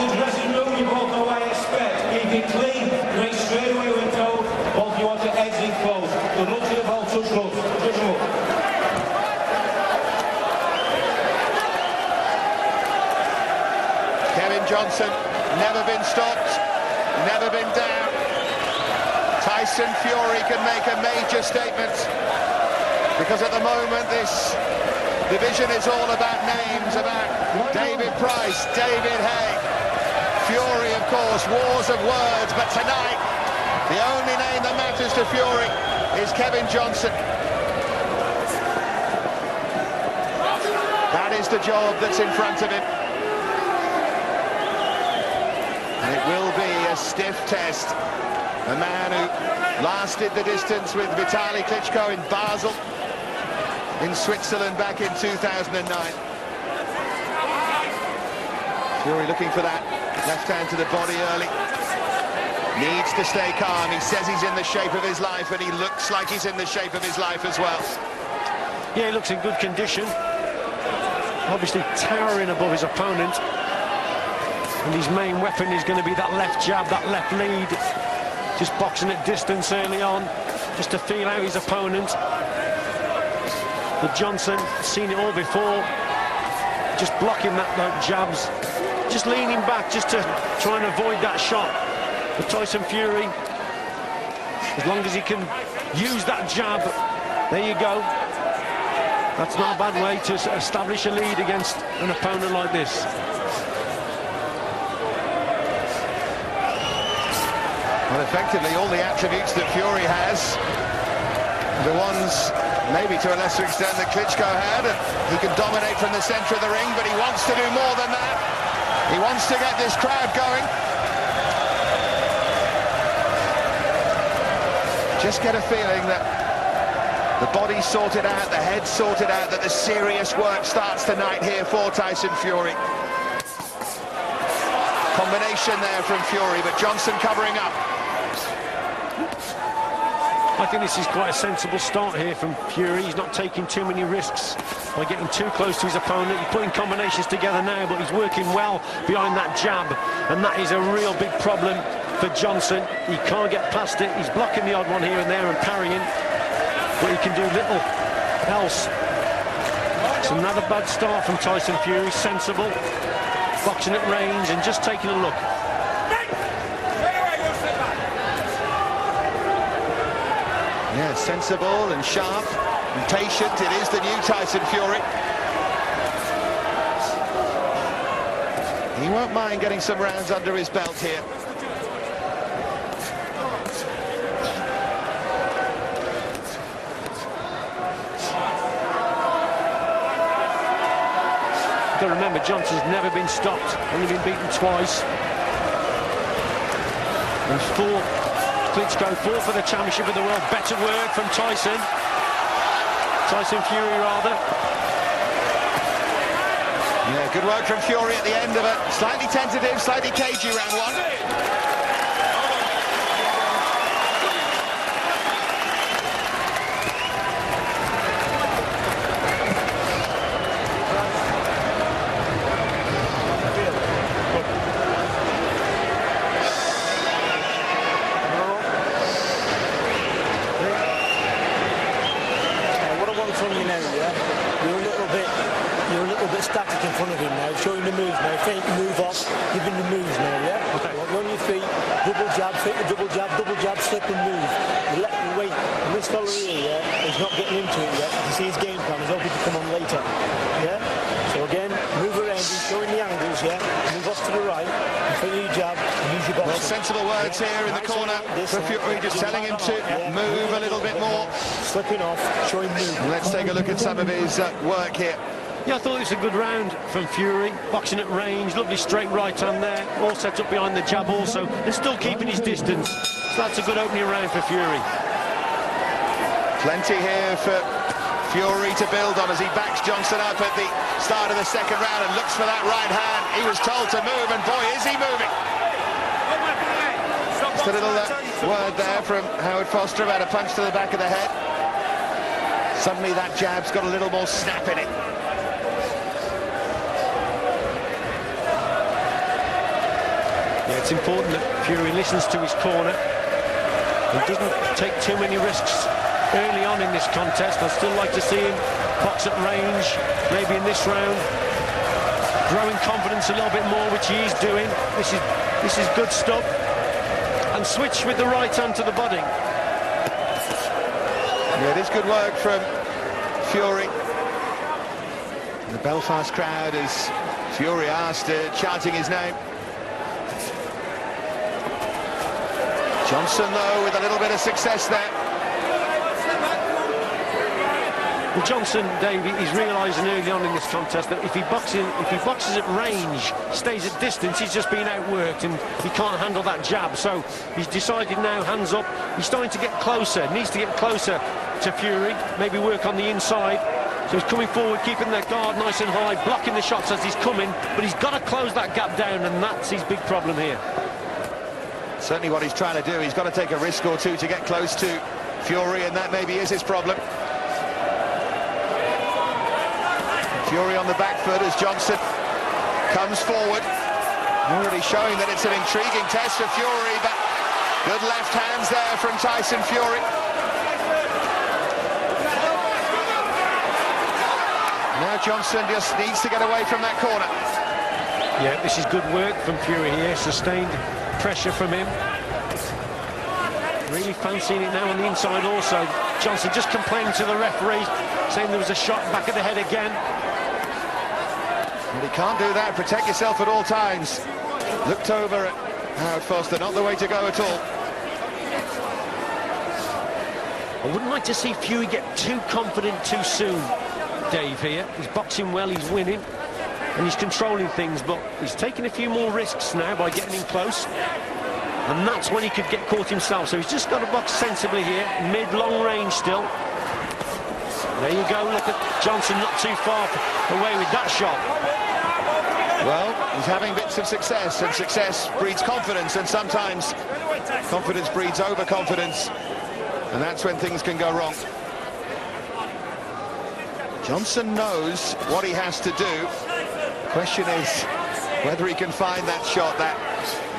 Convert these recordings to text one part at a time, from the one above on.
the dressing room, you both know what I expect. Keep it clean, right straight away when told. Both you want to exit close. Good luck to the ball, touch gloves. Touch them up. Kevin Johnson, never been stopped, never been down. Tyson Fury can make a major statement, because at the moment this division is all about names, about David Price, David Haye. Fury, of course, wars of words, but tonight the only name that matters to Fury is Kevin Johnson. That is the job that's in front of him. And it will be a stiff test. A man who lasted the distance with Vitaly Klitschko in Basel, in Switzerland back in 2009. Fury looking for that left hand to the body early. Needs to stay calm. He says he's in the shape of his life, and he looks like he's in the shape of his life as well. Yeah, he looks in good condition. Obviously towering above his opponent. And his main weapon is going to be that left jab, that left lead. Just boxing at distance early on, just to feel out his opponent. But Johnson, seen it all before, just blocking that jabs, just leaning back just to try and avoid that shot. But Tyson Fury, as long as he can use that jab, there you go. That's not a bad way to establish a lead against an opponent like this. Well, effectively, all the attributes that Fury has, the ones, maybe to a lesser extent, that Klitschko had, and he can dominate from the centre of the ring, but he wants to do more than that. He wants to get this crowd going. Just get a feeling that the body's sorted out, the head's sorted out, that the serious work starts tonight here for Tyson Fury. Combination there from Fury, but Johnson covering up. I think this is quite a sensible start here from Fury. He's not taking too many risks by getting too close to his opponent. He's putting combinations together now, but he's working well behind that jab, and that is a real big problem for Johnson. He can't get past it. He's blocking the odd one here and there and parrying, but he can do little else. It's another bad start from Tyson Fury. Sensible, boxing at range and just taking a look. Yeah, sensible and sharp and patient. It is the new Tyson Fury. He won't mind getting some rounds under his belt here. You've got to remember, Johnson's never been stopped, only been beaten twice. And Klitschko fought for the championship of the world. Better word from Tyson. Tyson Fury, rather. Yeah, good work from Fury at the end of it. Slightly tentative, slightly cagey round one. Static in front of him now, showing the moves now, fake move off, giving the moves now, yeah? Okay. On your feet, double jab, fake the double jab, slip and move. You let him wait. And this fella here, yeah, he's not getting into it yet. You see his game plan, he's hoping to come on later, yeah? So again, move around, he's showing the angles, yeah? Move off to the right, and fake your jab, and use your box. Well, sensible words here in the corner for Fury, just telling him to move a little bit more. Slipping off, showing move. Let's take a look at some of his work here. Yeah, I thought it was a good round from Fury, boxing at range, lovely straight right hand there, all set up behind the jab also, and still keeping his distance. So that's a good opening round for Fury. Plenty here for Fury to build on as he backs Johnson up at the start of the second round and looks for that right hand. He was told to move, and boy, is he moving. Just a little word there from Howard Foster about a punch to the back of the head. Suddenly that jab's got a little more snap in it. It's important that Fury listens to his corner and doesn't take too many risks early on in this contest. I'd still like to see him box at range, maybe in this round, growing confidence a little bit more, which he is doing. This is good stuff. And switch with the right hand to the body. Yeah, it is good work from Fury. The Belfast crowd, as Fury asked, chanting his name. Johnson, though, with a little bit of success there. Well, Johnson, Dave, he's realising early on in this contest that if he boxes at range, stays at distance, he's just being outworked and he can't handle that jab. So he's decided now, hands up. He's starting to get closer, needs to get closer to Fury, maybe work on the inside. So he's coming forward, keeping that guard nice and high, blocking the shots as he's coming, but he's got to close that gap down, and that's his big problem here. Certainly what he's trying to do, he's got to take a risk or two to get close to Fury, and that maybe is his problem. Fury on the back foot as Johnson comes forward, already showing that it's an intriguing test for Fury, but good left hands there from Tyson Fury. Now Johnson just needs to get away from that corner. Yeah, this is good work from Fury here, sustained pressure from him. Really fancying it now on the inside also. Johnson just complaining to the referee, saying there was a shot back of the head again. But he can't do that. Protect yourself at all times. Looked over at Howard Foster, not the way to go at all. I wouldn't like to see Fury get too confident too soon, Dave, here. He's boxing well, he's winning, and he's controlling things, but he's taking a few more risks now by getting in close, and that's when he could get caught himself. So he's just got to box sensibly here, mid-long range still. There you go, look at Johnson not too far away with that shot. Well, he's having bits of success, and success breeds confidence, and sometimes confidence breeds overconfidence, and that's when things can go wrong. Johnson knows what he has to do. The question is whether he can find that shot, that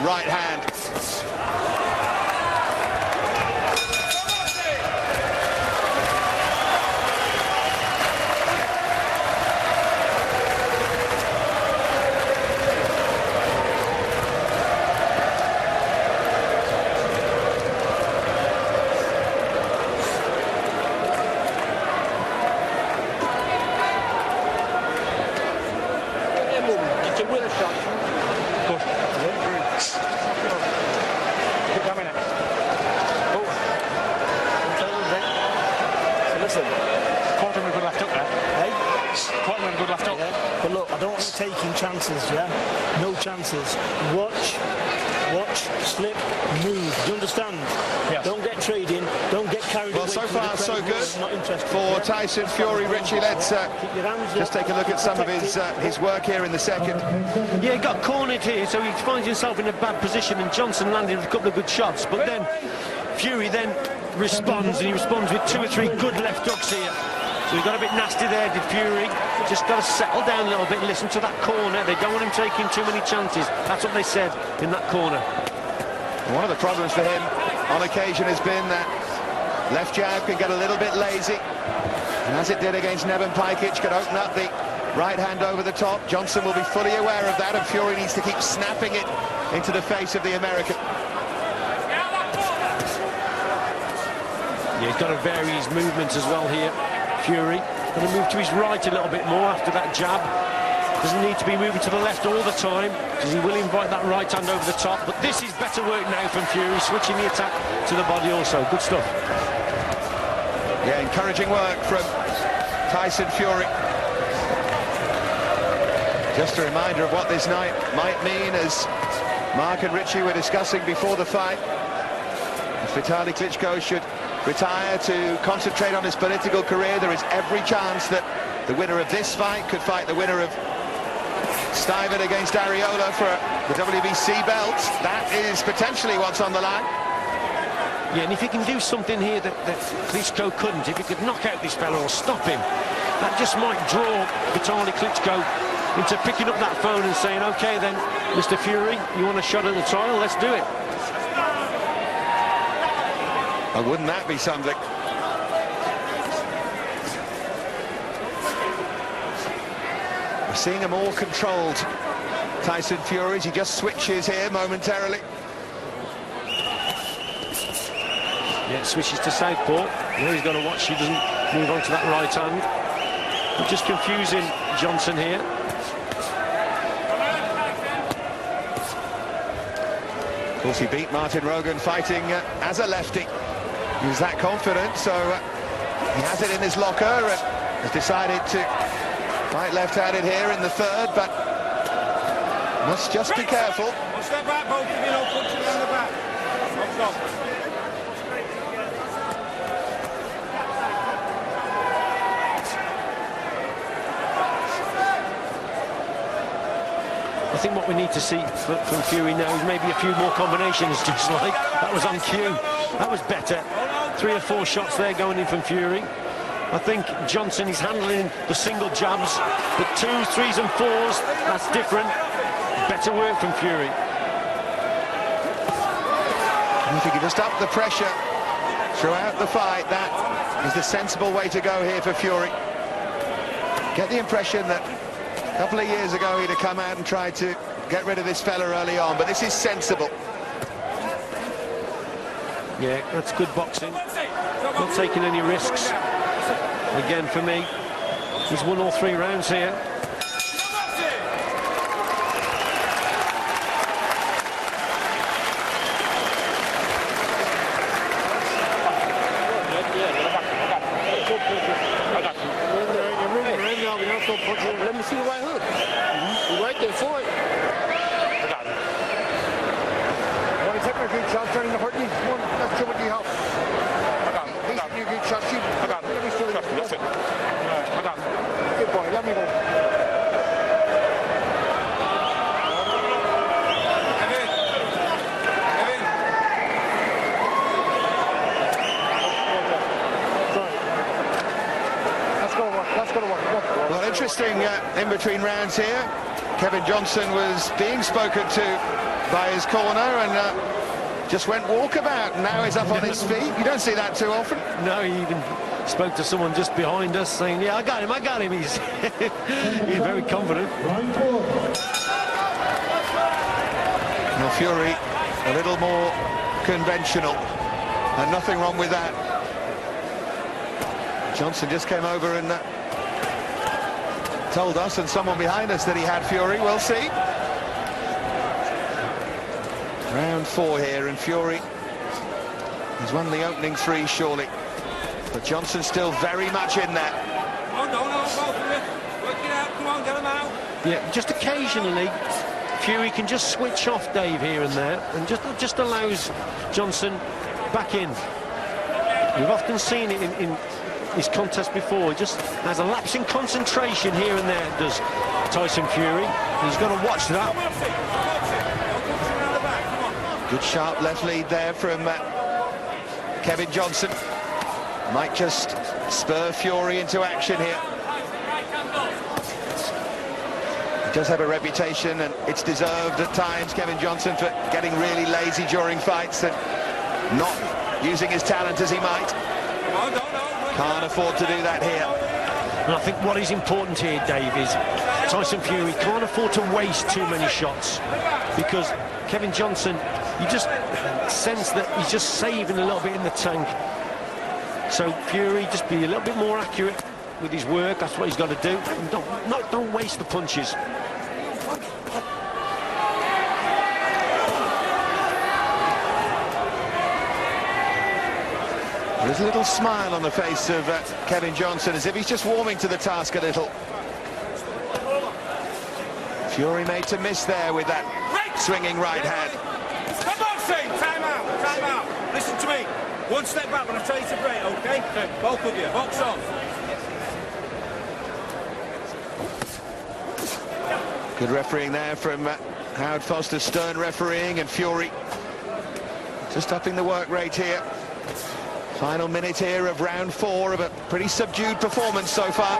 right hand. But look, I don't want you taking chances, yeah? No chances. Watch, slip, move. Do you understand? Yes. Don't get trading, don't get carried away. Well, so far, so good for yeah? Tyson Fury. Richie, let's just take a look at some of his work here in the second. Yeah, he got cornered here, so he finds himself in a bad position, and Johnson landed with a couple of good shots, but then Fury then responds, and he responds with 2 or 3 good left hooks here. So he got a bit nasty there, did Fury. Just got to settle down a little bit, listen to that corner. They don't want him taking too many chances. That's what they said in that corner. One of the problems for him on occasion has been that left jab can get a little bit lazy, and as it did against Nevin Pikic, could open up the right hand over the top. Johnson will be fully aware of that, and Fury needs to keep snapping it into the face of the American. Yeah, he's got to vary his movements as well here, Fury. Going to move to his right a little bit more after that jab. Doesn't need to be moving to the left all the time, because he will invite that right hand over the top. But this is better work now from Fury, switching the attack to the body also. Good stuff. Yeah, encouraging work from Tyson Fury. Just a reminder of what this night might mean, as Mark and Richie were discussing before the fight. If Vitaly Klitschko should retire to concentrate on his political career, there is every chance that the winner of this fight could fight the winner of Stiven against Ariola for the WBC belt. That is potentially what's on the line. Yeah, and if he can do something here that Klitschko couldn't, if he could knock out this fellow or stop him, that just might draw Vitaly Klitschko into picking up that phone and saying, OK then, Mr. Fury, you want a shot at the title? Let's do it. And wouldn't that be something? We're seeing a more controlled Tyson Fury. He just switches here momentarily. Yeah, switches to southpaw. Now he's got to watch he doesn't move on to that right hand. But just confusing Johnson here. Of course, he beat Martin Rogan fighting as a lefty. He was that confident, so he has it in his locker and has decided to fight left-handed here in the third, but must just be careful. One step back, both of you, no punching around the back. I think what we need to see from Fury now is maybe a few more combinations, just like that was on cue. That was better. 3 or 4 shots there going in from Fury. I think Johnson is handling the single jabs, but 2s, 3s and 4s, that's different. Better work from Fury. I think he just upped the pressure throughout the fight. That is the sensible way to go here for Fury. Get the impression that a couple of years ago he'd have come out and tried to get rid of this fella early on, but this is sensible. Yeah, that's good boxing. Not taking any risks. Again, for me, he's won all 3 rounds here. Let me see the right hook. Right there for it. Want to take my good shot, trying to hurt you? Let's show what you have. He's your good shot. Let me show you. That's it. Good boy, let me go. Well, interesting in between rounds here. Kevin Johnson was being spoken to by his corner and just went walkabout. Now he's up on his feet. You don't see that too often. No, he even spoke to someone just behind us saying, yeah, I got him. He's he's very confident. Well, Fury a little more conventional, and nothing wrong with that. Johnson just came over and told us and someone behind us that he had Fury. We'll see. Round 4 here, and Fury has won the opening 3, surely. But Johnson's still very much in there. Oh, no, both of you. Work it out, come on, get him out. Yeah, just occasionally, Fury can just switch off Dave here and there, and just allows Johnson back in. We've often seen it in his contest before. He just has a lapse in concentration here and there, does Tyson Fury. He's got to watch that. Good sharp left lead there from Kevin Johnson. Might just spur Fury into action here. He does have a reputation, and it's deserved at times, Kevin Johnson, for getting really lazy during fights and not using his talent as he might. Can't afford to do that here. And I think what is important here, Dave, is Tyson Fury can't afford to waste too many shots, because Kevin Johnson, you just sense that he's just saving a little bit in the tank. So Fury, just be a little bit more accurate with his work. That's what he's got to do. And don't waste the punches. There's a little smile on the face of Kevin Johnson, as if he's just warming to the task a little. Fury made to miss there with that swinging right hand. Come on, Shane, time out. Listen to me. One step back when I tell you to break, okay? Both of you, box on. Good refereeing there from Howard Foster, stern refereeing, and Fury just upping the work rate here. Final minute here of round 4 of a pretty subdued performance so far.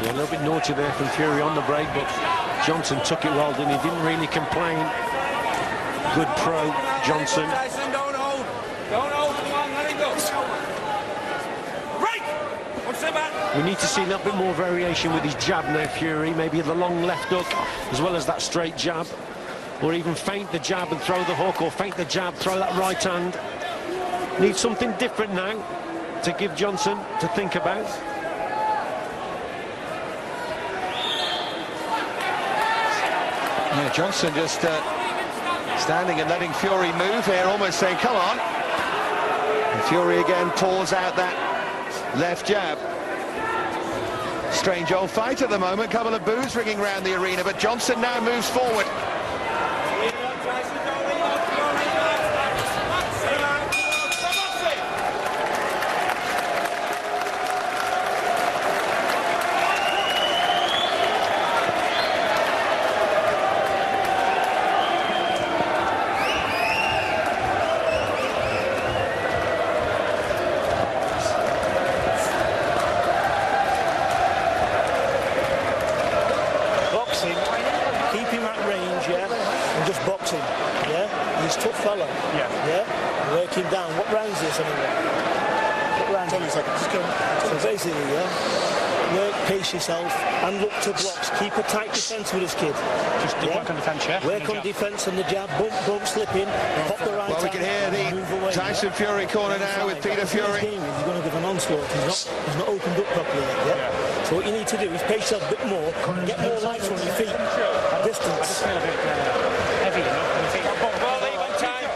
Yeah, a little bit naughty there from Fury on the break, but Johnson took it well, didn't he? Didn't really complain. Good pro, Johnson. Tyson, don't hold. Don't hold. Come on, let it go. Right! What's the back? We need to see a little bit more variation with his jab now, Fury. Maybe the long left hook, as well as that straight jab. Or even feint the jab and throw the hook, or feint the jab, throw that right hand. Needs something different now to give Johnson to think about. Yeah, Johnson just standing and letting Fury move here, almost saying, come on. And Fury again pulls out that left jab. Strange old fight at the moment, couple of boos ringing around the arena, but Johnson now moves forward. Keep him at range, yeah, and just box him, yeah. He's a tough fella, yeah. Work him down. What round's this anyway? What round? 20 seconds. So basically, yeah, work, pace yourself, and look to blocks. Keep a tight defence with this kid. Just work on defence, yeah. Work on defence and the jab, bump, slip in, pop the right. Well, we can hear the Tyson Fury corner now with Peter Fury. He's going to give an onslaught. He's not opened up properly yet, yeah. So what you need to do is pace yourself a bit more, get more lights on your feet. Distance. I just feel a bit heavy, you know. Well, leave on time.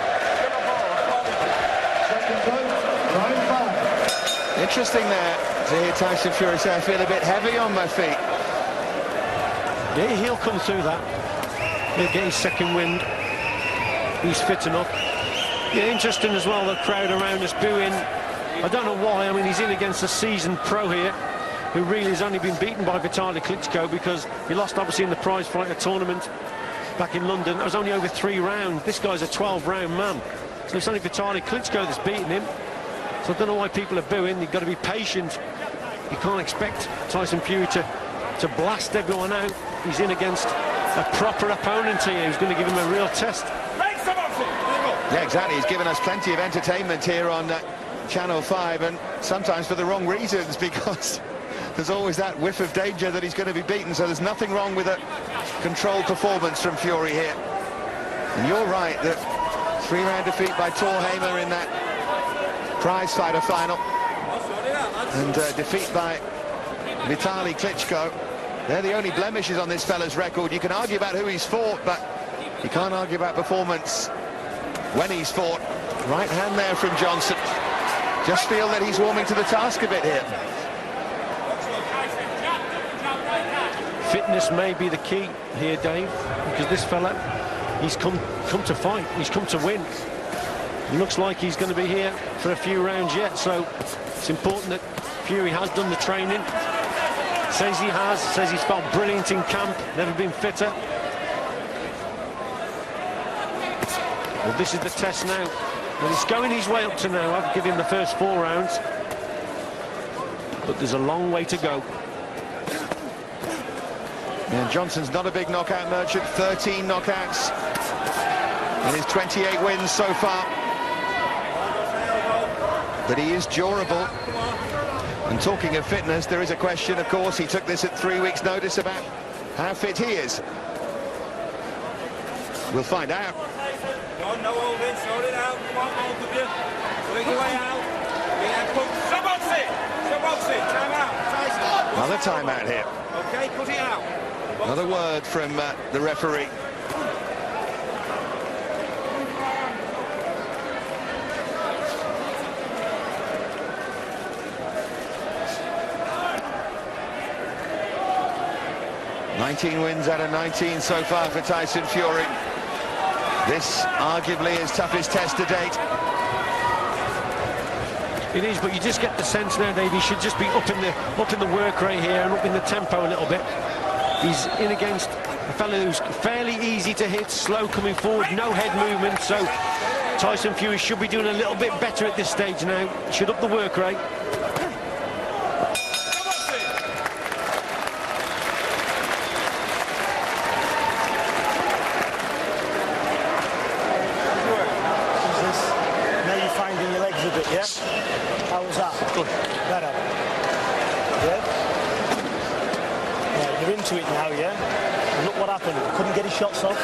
Interesting there to hear Tyson Fury say, I feel a bit heavy on my feet. Yeah, he'll come through that. He'll get his second wind. He's fit enough. Yeah, interesting as well, the crowd around us booing. I don't know why. I mean, he's in against a seasoned pro here, who really has only been beaten by Vitaly Klitschko because he lost obviously in the prize fighter tournament back in London. It was only over 3 rounds. This guy's a 12-round man. So it's only Vitaly Klitschko that's beaten him. So I don't know why people are booing. You've got to be patient. You can't expect Tyson Fury to blast everyone out. He's in against a proper opponent here who's going to give him a real test. Yeah, exactly. He's given us plenty of entertainment here on Channel 5, and sometimes for the wrong reasons, because there's always that whiff of danger that he's going to be beaten. So there's nothing wrong with a controlled performance from Fury here. And you're right, that 3-round defeat by Torhamer in that prize fighter final, and defeat by Vitaly Klitschko, they're the only blemishes on this fella's record. You can argue about who he's fought, but you can't argue about performance when he's fought. Right hand there from Johnson. Just feel that he's warming to the task a bit here. Fitness may be the key here, Dave, because this fella, he's come to fight. He's come to win. It looks like he's going to be here for a few rounds yet, so it's important that Fury has done the training. Says he has, says he's felt brilliant in camp, never been fitter. Well, this is the test now. And he's going his way up to now. I've given him the first 4 rounds. But there's a long way to go. And Johnson's not a big knockout merchant. 13 knockouts in his 28 wins so far. But he is durable. And talking of fitness, there is a question, of course. He took this at 3 weeks' notice about how fit he is. We'll find out. No holding, sort it out. Come on, both of you. Work your way out. Shaboxy, time out. Tyson. Another timeout here. Okay, put it out. Another word from the referee. ...19 wins out of 19 so far for Tyson Fury. This arguably his toughest test to date. It is, but you just get the sense now, Dave, he should just be up in the work rate here and up in the tempo a little bit. He's in against a fellow who's fairly easy to hit, slow coming forward, no head movement, so Tyson Fury should be doing a little bit better at this stage now. Should up the work rate. yeah? And look what happened. Couldn't get his shots off.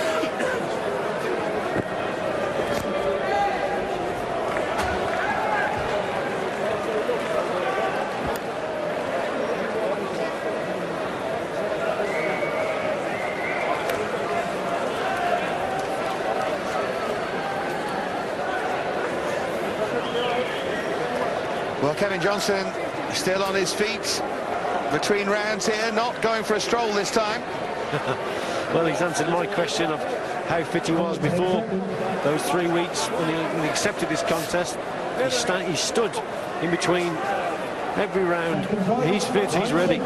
Well, Kevin Johnson still on his feet between rounds here, not going for a stroll this time. Well, he's answered my question of how fit he was before those 3 weeks when he accepted this contest. He stood in between every round. He's fit, he's ready.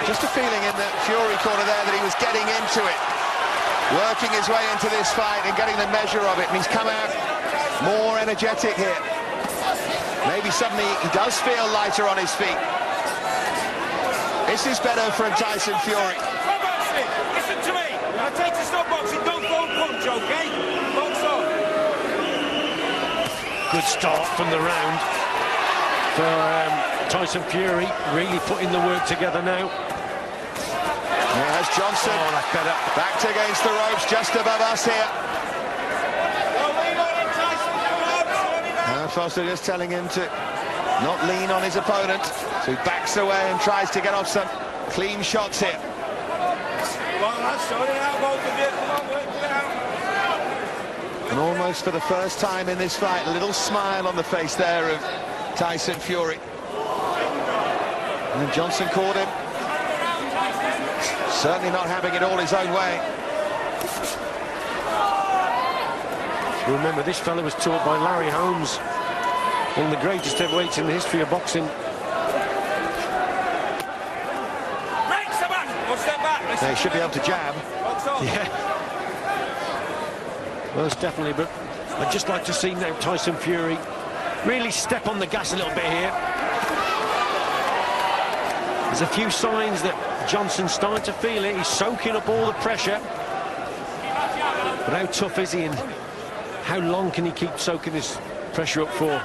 Just a feeling in the Fury corner there that he was getting into it, working his way into this fight and getting the measure of it, and he's come out more energetic here. Maybe suddenly he does feel lighter on his feet. This is better from Tyson Fury. Listen to me. When I take to stop boxing, don't phone punch, okay? Box on. Good start from the round for Tyson Fury, really putting the work together now. There's Johnson. Oh, that's better. Backed against the ropes, just above us here. Foster just telling him to not lean on his opponent, so he backs away and tries to get off some clean shots here. And almost for the first time in this fight, a little smile on the face there of Tyson Fury. And then Johnson caught him. Certainly not having it all his own way. Remember, this fella was taught by Larry Holmes, one of the greatest heavyweights in the history of boxing. They should be able to jab. Yeah, most definitely, but I'd just like to see now Tyson Fury really step on the gas a little bit here. There's a few signs that Johnson's starting to feel it. He's soaking up all the pressure. But how tough is he, and how long can he keep soaking this pressure up for?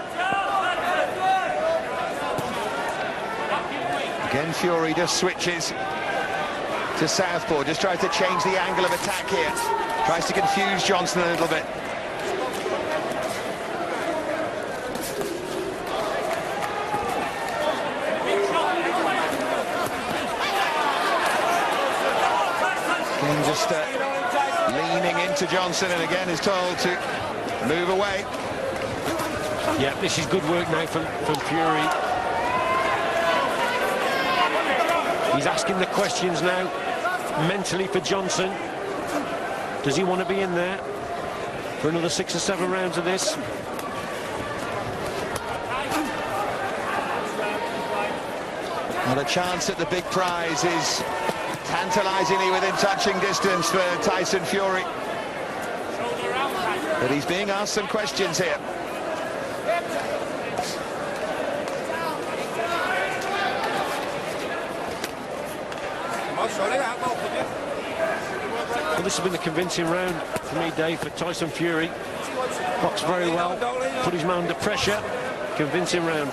Again, Fury just switches to southpaw, just tries to change the angle of attack here. Tries to confuse Johnson a little bit. Again, just leaning into Johnson, and again is told to move away. Yeah, this is good work now from Fury. He's asking the questions now, mentally, for Johnson. Does he want to be in there for another 6 or 7 rounds of this? Well, a chance at the big prize is tantalisingly within touching distance for Tyson Fury. But he's being asked some questions here. Well, this has been a convincing round for me, Dave, for Tyson Fury. Boxed very well, put his man under pressure. Convincing round.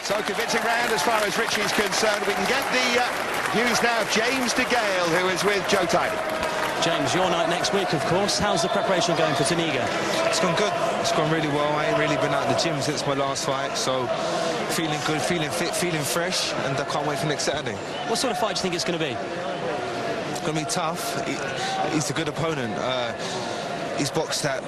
So convincing round as far as Richie's concerned. We can get the views now of James DeGale, who is with Joe Tidey. James, your night next week, of course. How's the preparation going for Taniga? It's gone good. It's gone really well. I ain't really been out of the gym since my last fight, so feeling good, feeling fit, feeling fresh, and I can't wait for next Saturday. What sort of fight do you think it's going to be? It's going to be tough. He's a good opponent. He's boxed at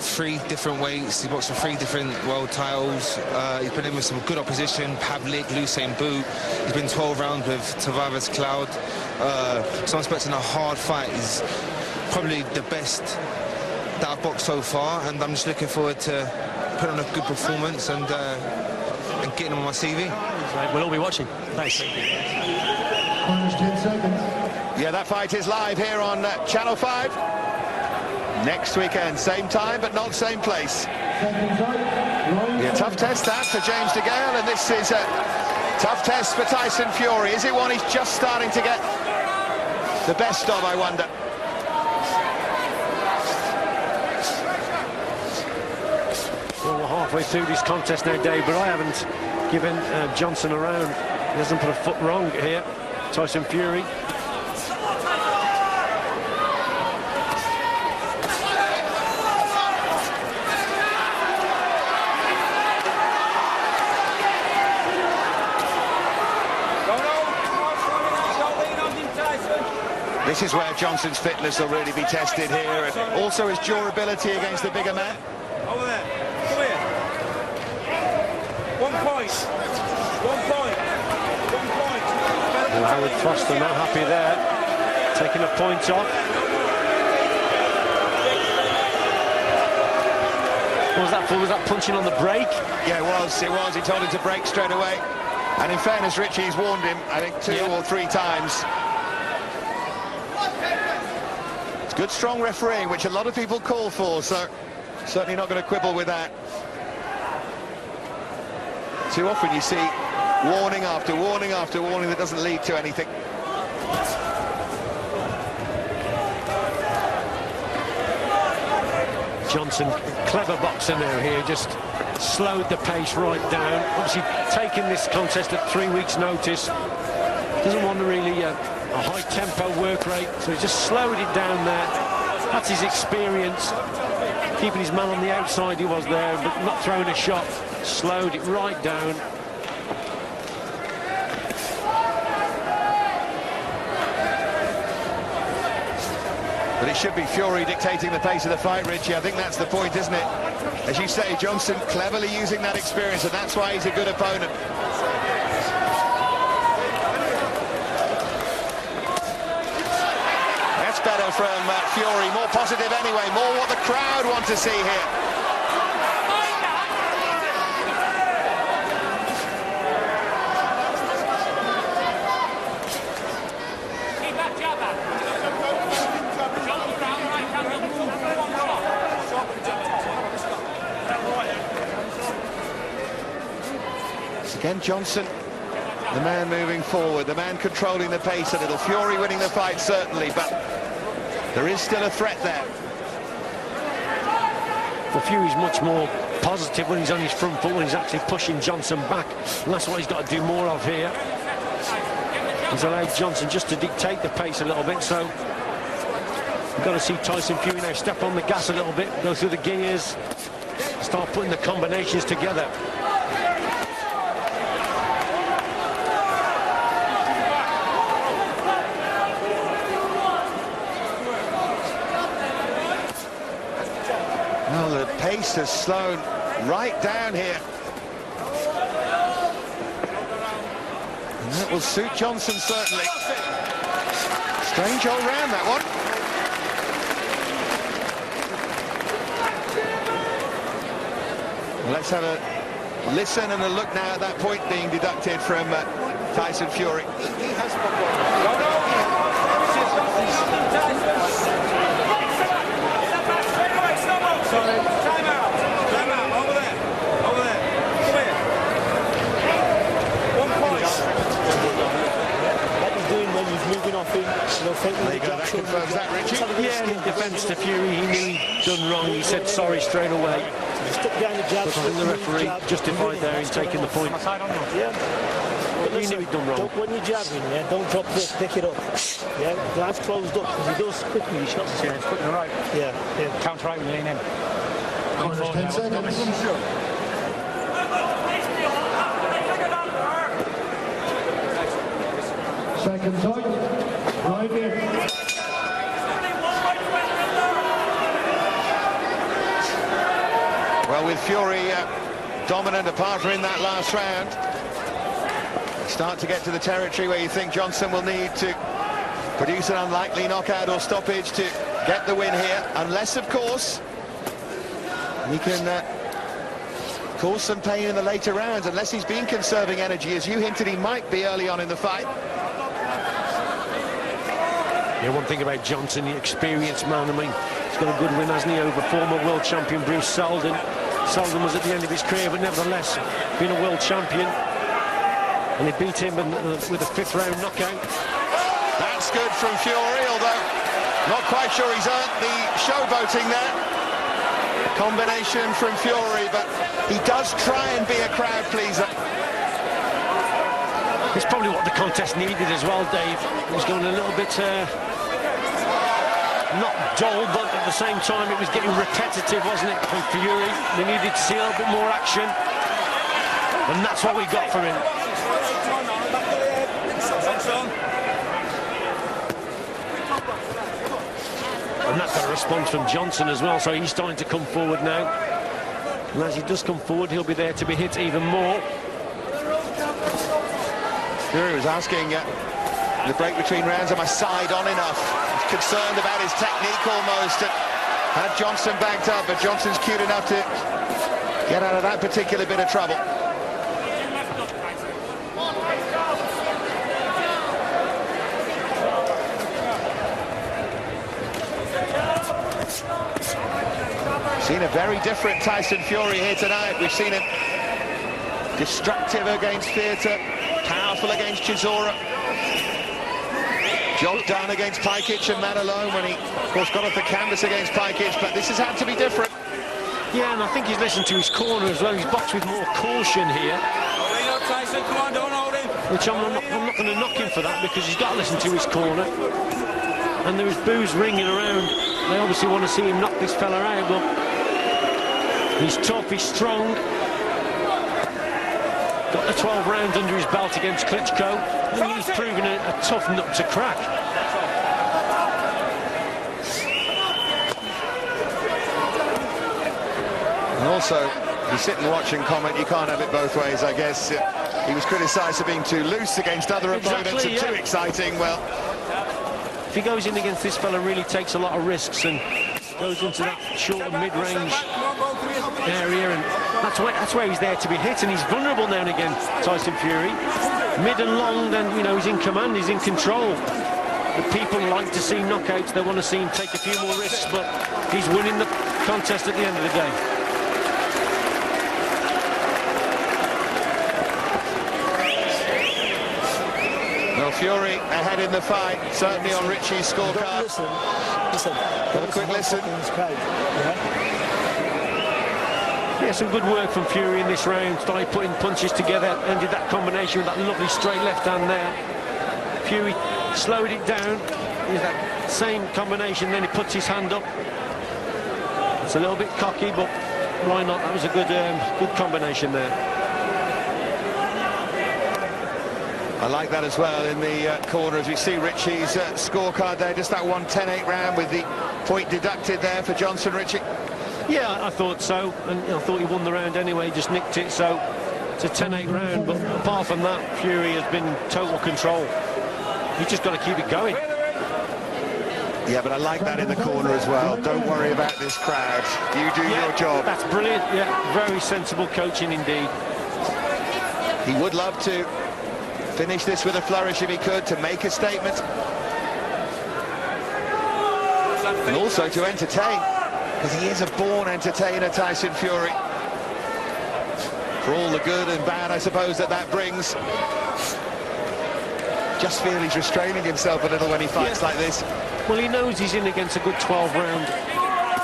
3 different weights. He's boxed for 3 different world titles. He's been in with some good opposition: Pavlik, Usain Bolt. He's been 12 rounds with Tavares Cloud. So I'm expecting a hard fight. He's probably the best that I've boxed so far, and I'm just looking forward to putting on a good performance and getting him on my CV. We'll all be watching. Thanks. Yeah, that fight is live here on Channel 5. Next weekend, same time, but not same place. Yeah, tough test that for James DeGale, and this is a tough test for Tyson Fury. Is it one he's just starting to get the best of, I wonder? Well, halfway through this contest now, Dave, but I haven't given Johnson a round. He hasn't put a foot wrong here, Tyson Fury. This is where Johnson's fitness will really be tested here, and also his durability against the bigger man. Over there. Come here. 1 point. 1 point. 1 point. Well, Howard Foster not happy there, taking a point off. What was that for? Was that punching on the break? Yeah, it was. He told him to break straight away. And in fairness, Richie's warned him, I think, 2 or 3 times. It's good, strong refereeing, which a lot of people call for, so certainly not going to quibble with that. Too often you see warning after warning after warning that doesn't lead to anything. Johnson, clever boxer now here, just slowed the pace right down. Obviously taking this contest at 3 weeks' notice. Doesn't want to really a high tempo work rate, so he just slowed it down there. That's his experience, keeping his man on the outside. He was there, but not throwing a shot. Slowed it right down. But it should be Fury dictating the pace of the fight, Richie. I think that's the point, isn't it? As you say, Johnson cleverly using that experience, and that's why he's a good opponent. Better from Fury, more positive anyway, more what the crowd want to see here. Again, Johnson, the man moving forward, the man controlling the pace a little. Fury winning the fight, certainly, but there is still a threat there. Well, Fury's much more positive when he's on his front foot, when he's actually pushing Johnson back. And that's what he's got to do more of here. He's allowed Johnson just to dictate the pace a little bit, so you've got to see Tyson Fury now step on the gas a little bit, go through the gears, start putting the combinations together. Well, the pace has slowed right down here. And that will suit Johnson, certainly. Strange old round, that one. Well, let's have a listen and a look now at that point being deducted from Tyson Fury. Sorry, time out, over there, come here. 1 point. That he's doing when he's moving off him, thinking There you go, that confirms that, Richie. Yeah, in defence to Fury, he knew he'd done wrong. He said sorry straight away. Stuck down the jab, But I think the referee justified there in taking the point. Yeah. But he knew he'd done wrong. When you're jabbing, yeah, don't drop this, pick it up. Yeah, glass closed up, because he does quickly, he shots. Yeah, it's putting it right. Yeah. Counter right, lean in. 10 seconds. Second time. Right here. Well, with Fury dominant apart from in that last round, start to get to the territory where you think Johnson will need to produce an unlikely knockout or stoppage to get the win here, unless, of course, he can cause some pain in the later rounds, unless he's been conserving energy, as you hinted he might be early on in the fight. Yeah, one thing about Johnson, the experienced man, I mean, he's got a good win, hasn't he, over former world champion Bruce Seldon. Seldon was at the end of his career, but nevertheless, been a world champion. And he beat him with a 5th round knockout. That's good from Fury, although not quite sure he's earned the showboating there. combination from Fury, but he does try and be a crowd pleaser. It's probably what the contest needed as well, Dave. It was going a little bit, not dull, but at the same time it was getting repetitive, wasn't it, from Fury? We needed to see a little bit more action, and that's what we got from him. And that's got a response from Johnson as well, so he's starting to come forward now. And as he does come forward, he'll be there to be hit even more. Fury was asking the break between rounds, am I side on enough? He's concerned about his technique almost. Had Johnson backed up, but Johnson's cute enough to get out of that particular bit of trouble. Seen a very different Tyson Fury here tonight. We've seen him destructive against Theatre, powerful against Chisora, job done against Pajkic and man alone when he, of course, got off the canvas against Pajkic, but this has had to be different. Yeah, and I think he's listened to his corner as well. He's boxed with more caution here. Tyson, come on, don't hold him. Which I'm not going to knock him for that, because he's got to listen to his corner. And there is boos ringing around. They obviously want to see him knock this fella out, but he's tough, he's strong. Got the 12 rounds under his belt against Klitschko. I think he's proven a tough nut to crack. And also, you sit and watch and comment, you can't have it both ways, I guess. He was criticised for being too loose against other opponents and too exciting. Well, if he goes in against this fella, really takes a lot of risks and goes into that short and mid-range area, and that's where he's there to be hit, and he's vulnerable now and again, Tyson Fury. Mid and long, then, you know, he's in command, he's in control. The people like to see knockouts, they want to see him take a few more risks, but he's winning the contest at the end of the day. Well, Fury ahead in the fight, certainly on Richie's scorecard. Listen. Have a quick listen. Yeah, some good work from Fury in this round. Started putting punches together, ended that combination with that lovely straight left hand there. Fury slowed it down. Here's that same combination, then he puts his hand up. It's a little bit cocky, but why not? That was a good combination there. I like that as well in the corner, as we see Richie's scorecard there. Just that 1:10-8 round with the point deducted there for Johnson. Richie? Yeah, I thought so, and I thought he won the round anyway, just nicked it, so it's a 10-8 round, but apart from that, Fury has been total control. You've just got to keep it going. Yeah, but I like that in the corner as well. Don't worry about this crowd. You do your job. That's brilliant, yeah, very sensible coaching indeed. He would love to finish this with a flourish if he could, to make a statement. And also to entertain, because he is a born entertainer, Tyson Fury. For all the good and bad, I suppose, that brings. Just feel he's restraining himself a little when he fights like this. Well, he knows he's in against a good 12-round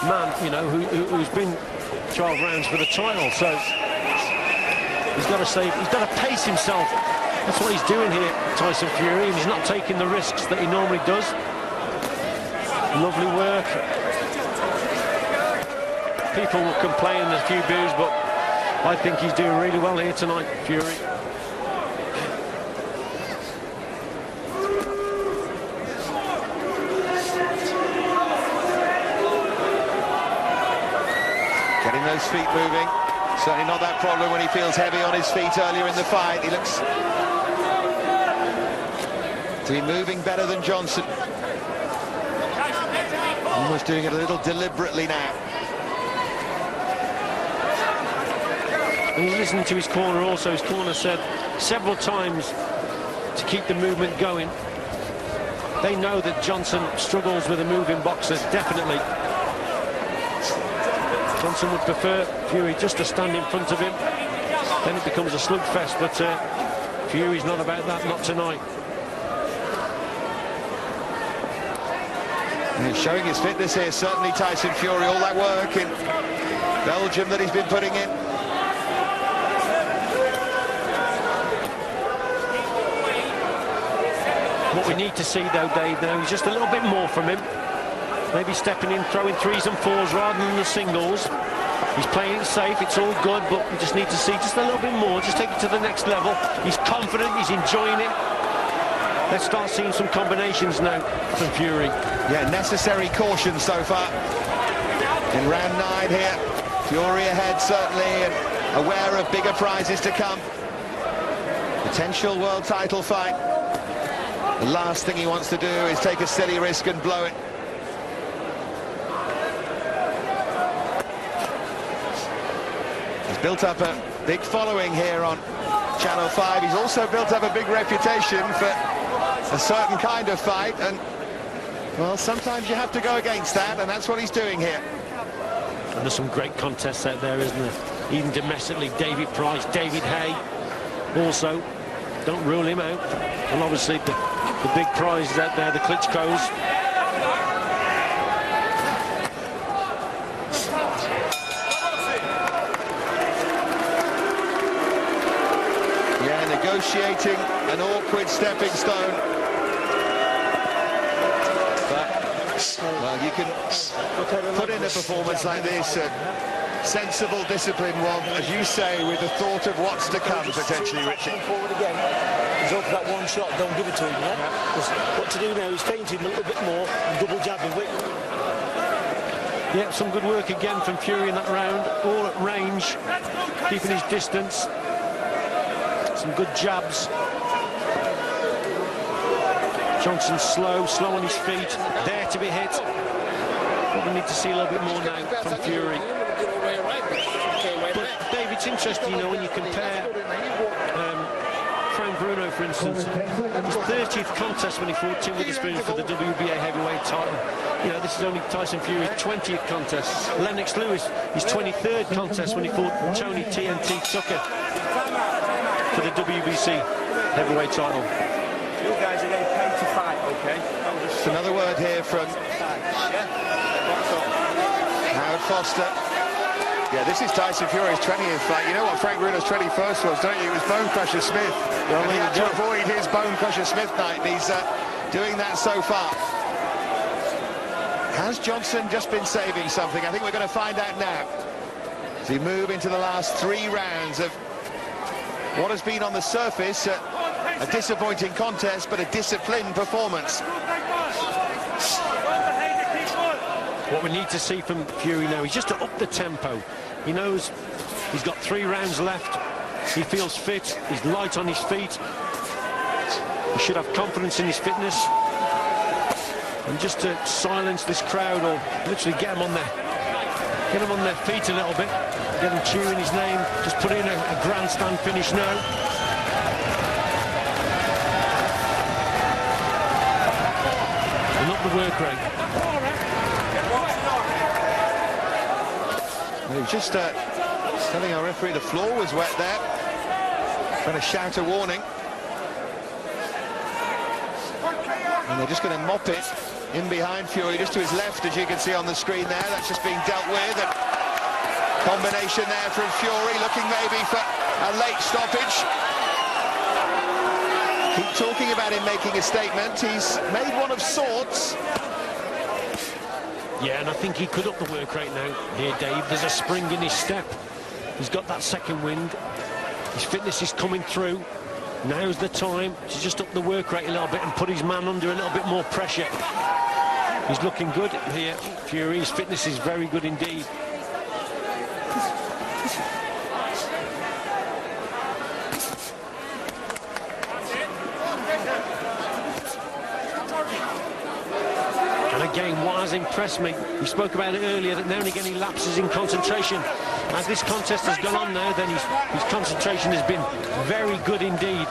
man, you know, who's been 12 rounds for the title, so he's got to save, he's got to pace himself. That's what he's doing here, Tyson Fury, and he's not taking the risks that he normally does. Lovely work. People will complain, there's a few boos, but I think he's doing really well here tonight, Fury. Getting those feet moving. Certainly not that problem when he feels heavy on his feet earlier in the fight. He looks to be moving better than Johnson. Almost doing it a little deliberately now. And he's listening to his corner also. His corner said several times to keep the movement going. They know that Johnson struggles with a moving boxer, definitely. Johnson would prefer Fury just to stand in front of him. Then it becomes a slugfest, but Fury's not about that, not tonight. And he's showing his fitness here, certainly Tyson Fury, all that work in Belgium that he's been putting in. What we need to see, though, Dave, now is just a little bit more from him. Maybe stepping in, throwing 3s and 4s rather than the singles. He's playing it safe, it's all good, but we just need to see just a little bit more, just take it to the next level. He's confident, he's enjoying it. Let's start seeing some combinations now from Fury. Yeah, necessary caution so far. In round 9 here, Fury ahead certainly, and aware of bigger prizes to come. Potential world title fight. The last thing he wants to do is take a silly risk and blow it. He's built up a big following here on Channel 5. He's also built up a big reputation for a certain kind of fight, and well, sometimes you have to go against that, and that's what he's doing here. And there's some great contests out there, isn't there? Even domestically, David Price, David Hay, also, don't rule him out. And obviously the big prizes out there, the Klitschko's. Yeah, negotiating an awkward stepping stone. But, well, you can put in a performance like this, a sensible, disciplined one, as you say, with the thought of what's to come, potentially, Richie. Forward again. He's up for that one shot, don't give it to him, yeah? Because what to do now is feint him a little bit more and double jab him. Yeah, some good work again from Fury in that round, all at range, keeping his distance. Some good jabs. Johnson slow on his feet, there to be hit. But we need to see a little bit more now from Fury. But Dave, it's interesting, you know, when you compare Frank Bruno, for instance, his 30th contest when he fought Tim Witherspoon for the WBA heavyweight title. You know, this is only Tyson Fury's 20th contest. Lennox Lewis, his 23rd contest when he fought Tony TNT Tucker for the WBC heavyweight title. You guys are getting paid to fight, okay? Another word here from Howard Foster. Yeah, this is Tyson Fury's 20th fight. You know what Frank Bruno's 21st was, don't you? It was Bone Crusher Smith. And he had to avoid his Bone Crusher Smith night, and he's doing that so far. Has Johnson just been saving something? I think we're going to find out now. As we move into the last 3 rounds of what has been on the surface a disappointing contest, but a disciplined performance. What we need to see from Fury now is just to up the tempo. He knows he's got 3 rounds left. He feels fit. He's light on his feet. He should have confidence in his fitness. And just to silence this crowd, or literally get them on their feet a little bit, get them cheering his name. Just put in a grandstand finish now. And up the work rate. He was just telling our referee the floor was wet there. Trying to shout a warning. And they're just going to mop it in behind Fury, just to his left, as you can see on the screen there. That's just being dealt with. And combination there from Fury, looking maybe for a late stoppage. Keep talking about him making a statement. He's made one of sorts. Yeah, and I think he could up the work rate now here, Dave. There's a spring in his step. He's got that second wind. His fitness is coming through. Now's the time to just up the work rate a little bit and put his man under a little bit more pressure. He's looking good here, Fury. His fitness is very good indeed. And again, what has impressed me, we spoke about it earlier, that now and again he lapses in concentration. As this contest has gone on now, then his concentration has been very good indeed.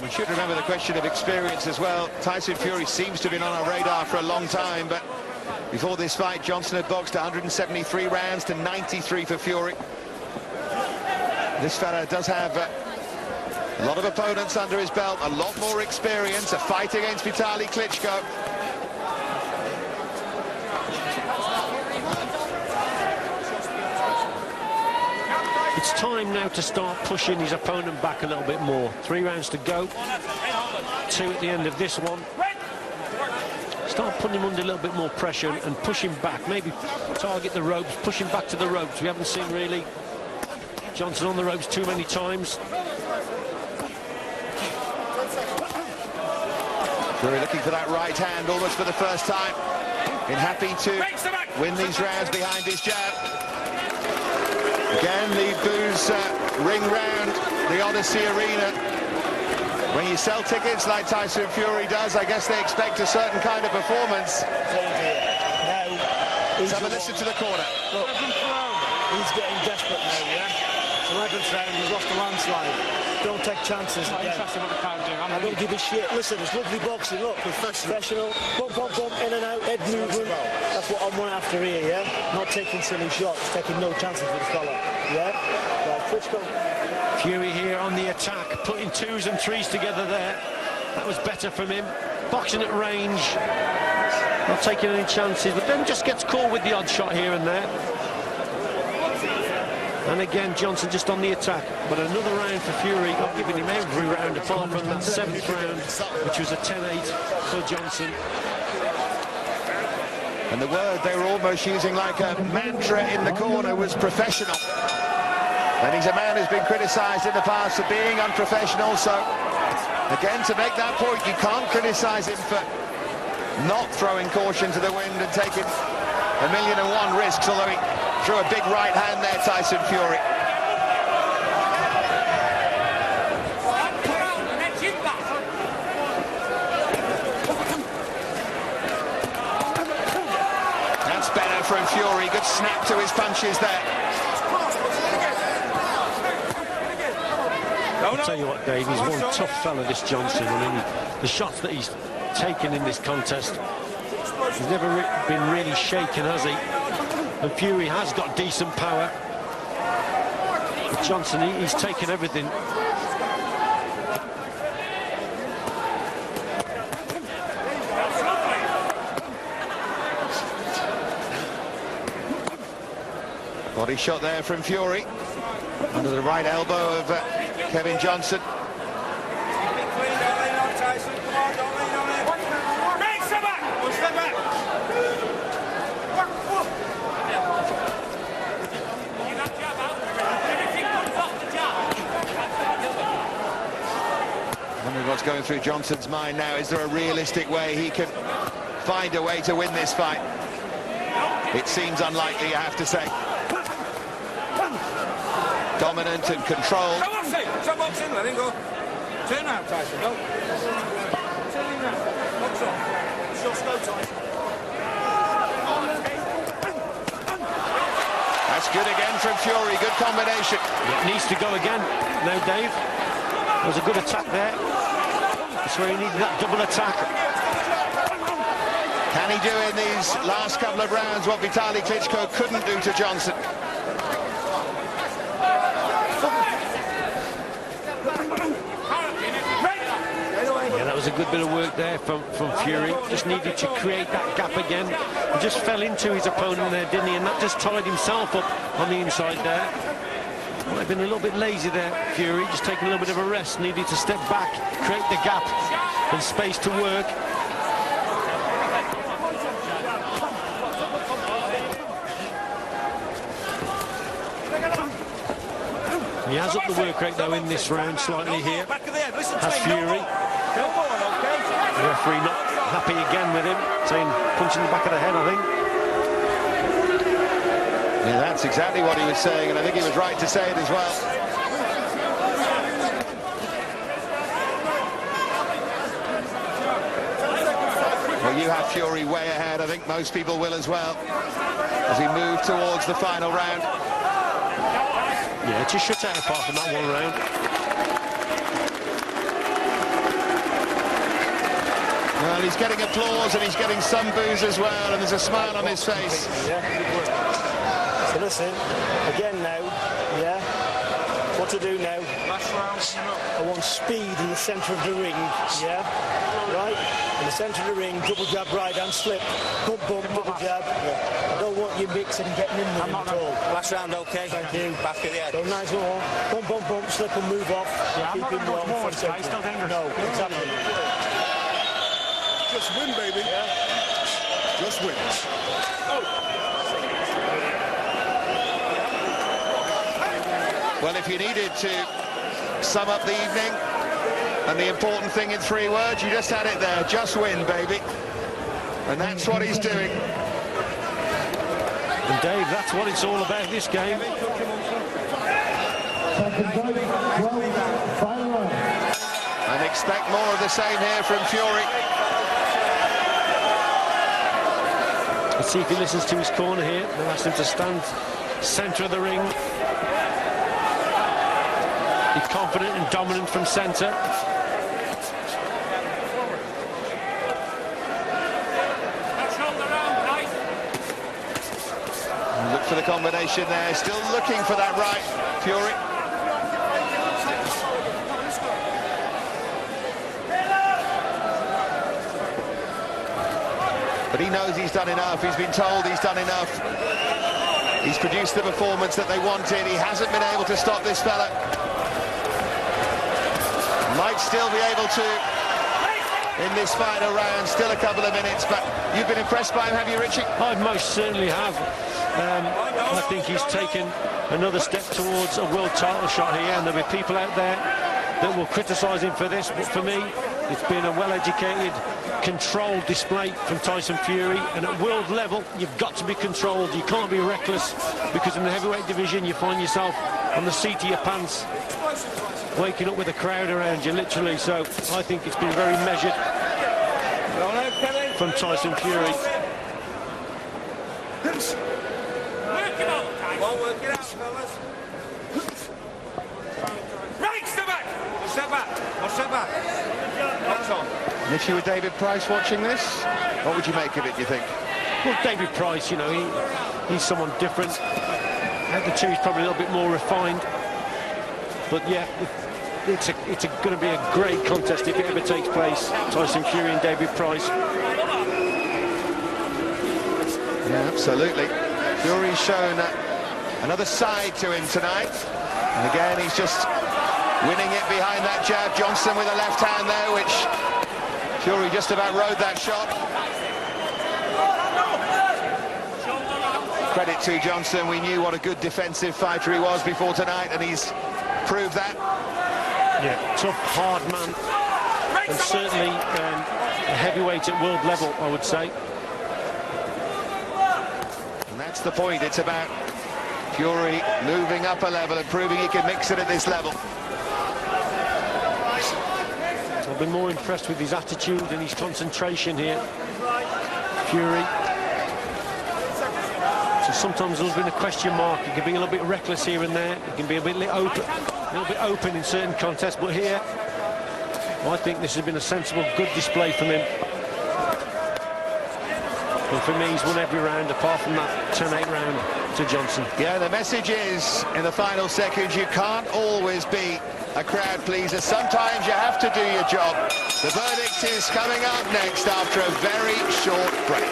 We should remember the question of experience as well. Tyson Fury seems to have been on our radar for a long time, but before this fight, Johnson had boxed 173 rounds to 93 for Fury. This fella does have a lot of opponents under his belt, a lot more experience, a fight against Vitaly Klitschko. It's time now to start pushing his opponent back a little bit more. 3 rounds to go. 2 at the end of this one. Start putting him under a little bit more pressure and push him back. Maybe target the ropes, push him back to the ropes. We haven't seen really Johnson on the ropes too many times. Fury looking for that right hand almost for the first time. And happy to win these rounds behind his jab. Again, the boos ring round the Odyssey Arena. When you sell tickets like Tyson Fury does, I guess they expect a certain kind of performance. Let's have a listen to the corner. Look, he's getting desperate now, yeah? 11th round, he's lost a landslide. Don't take chances again. I don't give a shit. Listen, it's lovely boxing. Look, professional. Bump, bump, bump, in and out, head movement. That's what I'm after here, yeah? Not taking silly shots, taking no chances with the fella, yeah? Right, Klitschko. Fury here on the attack, putting 2s and 3s together there. That was better from him. Boxing at range, not taking any chances, but then just gets caught with the odd shot here and there. And again, Johnson just on the attack. But another round for Fury, not giving him every round apart from that 7th round, which was a 10-8 for Johnson. And the word they were almost using like a mantra in the corner was professional. And he's a man who's been criticised in the past for being unprofessional, so again, to make that point, you can't criticise him for not throwing caution to the wind and taking 1,000,001 risks, although he threw a big right hand there, Tyson Fury. That's better from Fury, good snap to his punches there. I'll tell you what, Dave, he's one tough fella, this Johnson. I mean, the shots that he's taken in this contest, he's never been really shaken, has he? And Fury has got decent power. But Johnson, he's taken everything. Body shot there from Fury. Under the right elbow of Kevin Johnson. Wondering what's going through Johnson's mind now. Is there a realistic way he can find a way to win this fight? It seems unlikely, I have to say. Dominant and controlled. Stop boxing, let him go. Turn around, Tyson, go. Turn him round. Box on. It's your slow, Tyson. That's good again from Fury, good combination. It needs to go again now, Dave. There was a good attack there. That's where he needed that double attack. Can he do in these last couple of rounds what Vitaly Klitschko couldn't do to Johnson? Yeah, that was a good bit of work there from Fury. Just needed to create that gap again. He just fell into his opponent there, didn't he? And that just tied himself up on the inside there. Might have been a little bit lazy there, Fury. Just taking a little bit of a rest. Needed to step back, create the gap and space to work. He has upped the work rate, though, in this round slightly here. Has Fury. The referee not happy again with him, saying punching the back of the head, I think. Yeah, that's exactly what he was saying, and I think he was right to say it as well. Well, you have Fury way ahead. I think most people will as well, as we move towards the final round. Yeah, just shut out apart from that one round. Well, he's getting applause and he's getting some boos as well, and there's a smile on his face. Yeah, good work. So listen, again now, yeah, What to do now? I want speed in the centre of the ring, yeah? Right? In the centre of the ring, double jab, right hand slip, bump, bump, double jab. I don't want you mixing and getting in there at all. Last round, okay. Thank you. Back of the head. So nice and all. Bump, bump, bump, slip and move off. Keep him well. No, exactly. Just win, baby. Yeah. Just win. Well, if you needed to sum up the evening, and the important thing in 3 words, you just had it there. Just win, baby. And that's what he's doing. And Dave, that's what it's all about, this game. Second fight, 12, final round. And expect more of the same here from Fury. Let's see if he listens to his corner here. They'll ask him to stand centre of the ring. Be confident and dominant from centre. Look for the combination there. Still looking for that right, Fury. But he knows he's done enough. He's been told he's done enough. He's produced the performance that they wanted. He hasn't been able to stop this fella. Might still be able to in this final round. Still a couple of minutes, but you've been impressed by him, have you, Richie? I most certainly have. I think he's taken another step towards a world title shot here, and there'll be people out there that will criticise him for this, but for me, it's been a well-educated, controlled display from Tyson Fury, and at world level, you've got to be controlled. You can't be reckless, because in the heavyweight division, you find yourself on the seat of your pants, waking up with a crowd around you, literally. So I think it's been very measured from Tyson Fury. Work it out, fellas. Right, step back. Step back. Step back. That's on. And if you were David Price watching this, what would you make of it, you think? Well, David Price, you know, he's someone different. Out the two, he's probably a little bit more refined. But yeah, it's going to be a great contest if it ever takes place. Tyson Fury and David Price. Yeah, absolutely. Fury's shown another side to him tonight. And again, he's just winning it behind that jab. Johnson with a left hand there, which Fury just about rode that shot. Credit to Johnson. We knew what a good defensive fighter he was before tonight, and he's proved that. Yeah, tough, hard man. And certainly a heavyweight at world level, I would say. And that's the point. It's about Fury moving up a level and proving he can mix it at this level. I've been more impressed with his attitude and his concentration here, Fury. So sometimes there's been a question mark. He can be a little bit reckless here and there. He can be a little bit open in certain contests. But here, I think this has been a sensible, good display from him. And for me, he's won every round, apart from that 10-8 round to Johnson. Yeah, the message is, in the final seconds, you can't always be a crowd pleaser. Sometimes you have to do your job. The verdict is coming up next after a very short break.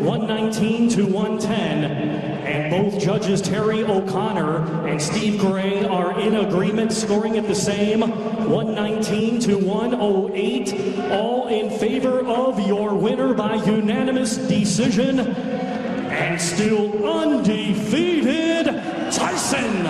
119 to 110, and both judges Terry O'Connor and Steve Gray are in agreement, scoring at the same 119 to 108, all in favor of your winner by unanimous decision, and still undefeated, Tyson